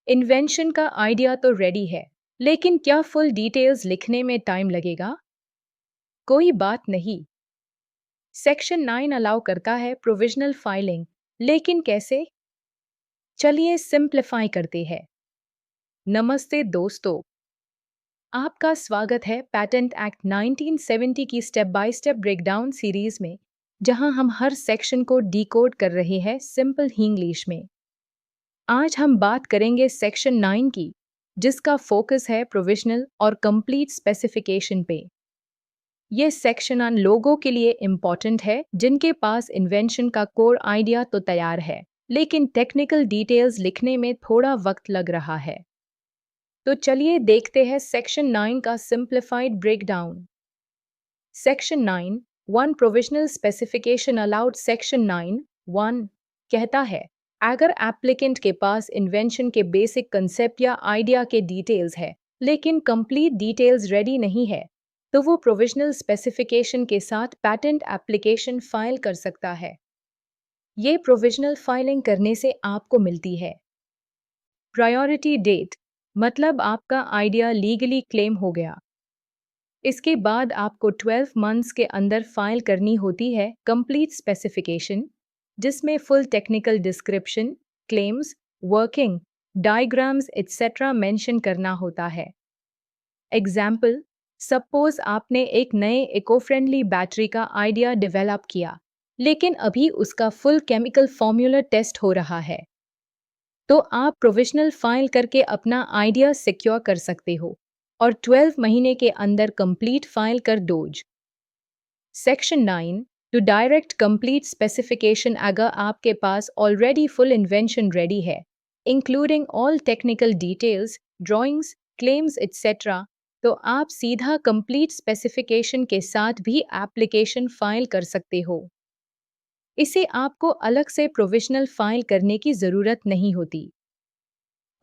Invention का idea तो ready है, लेकिन क्या फुल डिटेल्स लिखने में टाइम लगेगा? कोई बात नहीं। सेक्शन 9 अलाउ करता है प्रोविजनल फाइलिंग, लेकिन कैसे? चलिए सिंप्लीफाई करते हैं। नमस्ते दोस्तों, आपका स्वागत है पैटेंट एक्ट 1970 की step by step breakdown series में, जहां हम हर सेक्शन को डिकोड कर रहे हैं सिंपल इंग्लिश में। आज हम बात करेंगे सेक्शन 9 की, जिसका फोकस है प्रोविजनल और कंप्लीट स्पेसिफिकेशन पे। ये सेक्शन उन लोगों के लिए इम्पॉर्टेंट है जिनके पास इन्वेंशन का कोर आइडिया तो तैयार है, लेकिन टेक्निकल डिटेल्स लिखने में थोड़ा वक्त लग रहा है। तो चलिए देखते हैं सेक्शन 9 का simplified breakdown. Section 9 one provisional specification allowed. Section 9 1 कहता है, अगर एप्लीकेंट के पास इन्वेंशन के बेसिक कंसेप्ट या आइडिया के डिटेल्स है, लेकिन कंप्लीट डिटेल्स रेडी नहीं है, तो वो प्रोविजनल स्पेसिफिकेशन के साथ पैटेंट एप्लीकेशन फाइल कर सकता है। ये प्रोविजनल फाइलिंग करने से आपको मिलती है प्रायोरिटी डेट, मतलब आपका आइडिया लीगली क्लेम हो गया। इसके बाद आपको 12 मंथ्स के अंदर फाइल करनी होती है कंप्लीट स्पेसिफिकेशन, जिसमें full technical description, claims, working diagrams etcetera mention करना होता है। एग्जाम्पल, सपोज आपने एक नए इको फ्रेंडली बैटरी का आइडिया डेवलप किया, लेकिन अभी उसका फुल केमिकल फॉर्मूला टेस्ट हो रहा है, तो आप प्रोविजनल फाइल करके अपना आइडिया सिक्योर कर सकते हो और 12 महीने के अंदर कंप्लीट फाइल कर those. Section 9 to direct complete specification, अगर आपके पास ऑलरेडी फुल इन्वेंशन रेडी है, including all technical details, drawings, claims etcetera, तो आप सीधा कंप्लीट स्पेसिफिकेशन के साथ भी एप्लीकेशन फाइल कर सकते हो। इसे आपको अलग से प्रोविजनल फाइल करने की ज़रूरत नहीं होती।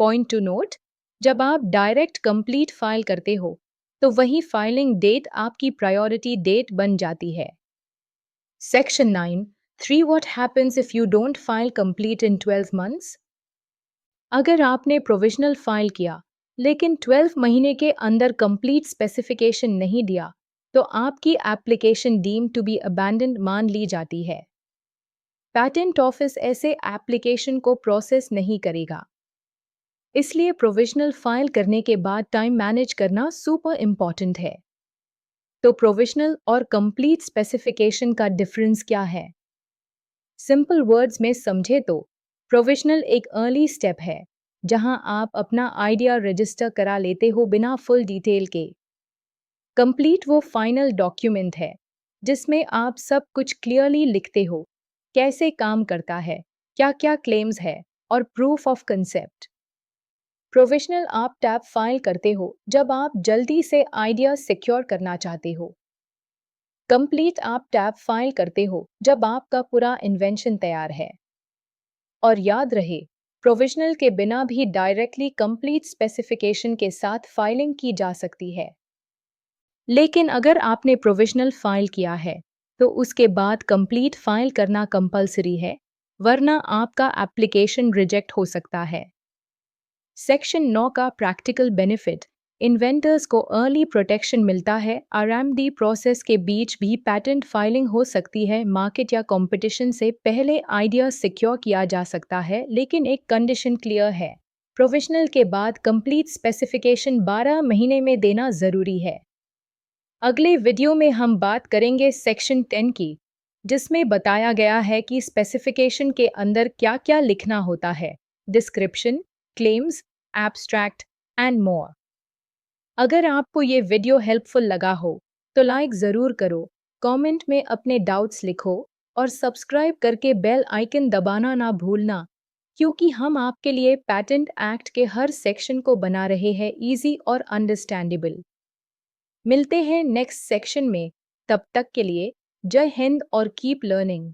पॉइंट टू नोट, जब आप डायरेक्ट कंप्लीट फाइल करते हो, तो वही फाइलिंग डेट आपकी प्रायोरिटी डेट बन जाती है। Section 9 3 what happens if you don't file complete in 12 months. अगर आपने प्रोविजनल फाइल किया, लेकिन 12 महीने के अंदर कंप्लीट स्पेसिफिकेशन नहीं दिया, तो आपकी application deem to be abandoned मान ली जाती है। पैटेंट ऑफिस ऐसे एप्लीकेशन को प्रोसेस नहीं करेगा। इसलिए प्रोविजनल फाइल करने के बाद टाइम मैनेज करना सुपर इम्पॉर्टेंट है। तो प्रोविजनल और कंप्लीट स्पेसिफिकेशन का डिफरेंस क्या है? सिंपल वर्ड्स में समझे तो प्रोविजनल एक अर्ली स्टेप है, जहां आप अपना आइडिया रजिस्टर करा लेते हो बिना फुल डिटेल के। कंप्लीट वो फाइनल डॉक्यूमेंट है जिसमें आप सब कुछ क्लियरली लिखते हो, कैसे काम करता है, क्या क्या क्लेम्स है और प्रूफ ऑफ कंसेप्ट। प्रोविजनल आप टैब फाइल करते हो जब आप जल्दी से आइडिया सिक्योर करना चाहते हो। कंप्लीट आप टैब फाइल करते हो जब आपका पूरा इन्वेंशन तैयार है। और याद रहे, प्रोविजनल के बिना भी डायरेक्टली कंप्लीट स्पेसिफिकेशन के साथ फाइलिंग की जा सकती है। लेकिन अगर आपने प्रोविजनल फाइल किया है, तो उसके बाद कंप्लीट फाइल करना कंपलसरी है, वरना आपका एप्लीकेशन रिजेक्ट हो सकता है। सेक्शन 9 का प्रैक्टिकल बेनिफिट, इन्वेंटर्स को अर्ली प्रोटेक्शन मिलता है। आरएमडी प्रोसेस के बीच भी पैटेंट फाइलिंग हो सकती है। मार्केट या कंपटीशन से पहले आइडिया सिक्योर किया जा सकता है, लेकिन एक कंडीशन क्लियर है, प्रोविजनल के बाद कंप्लीट स्पेसिफिकेशन 12 महीने में देना ज़रूरी है। अगले वीडियो में हम बात करेंगे सेक्शन 10 की, जिसमें बताया गया है कि स्पेसिफिकेशन के अंदर क्या क्या लिखना होता है, description, claims, abstract and more. अगर आपको ये वीडियो हेल्पफुल लगा हो, तो लाइक ज़रूर करो, कमेंट में अपने डाउट्स लिखो और सब्सक्राइब करके बेल आइकन दबाना ना भूलना, क्योंकि हम आपके लिए पैटेंट एक्ट के हर सेक्शन को बना रहे हैं इजी और अंडरस्टैंडेबल। मिलते हैं नेक्स्ट सेक्शन में, तब तक के लिए जय हिंद और कीप लर्निंग।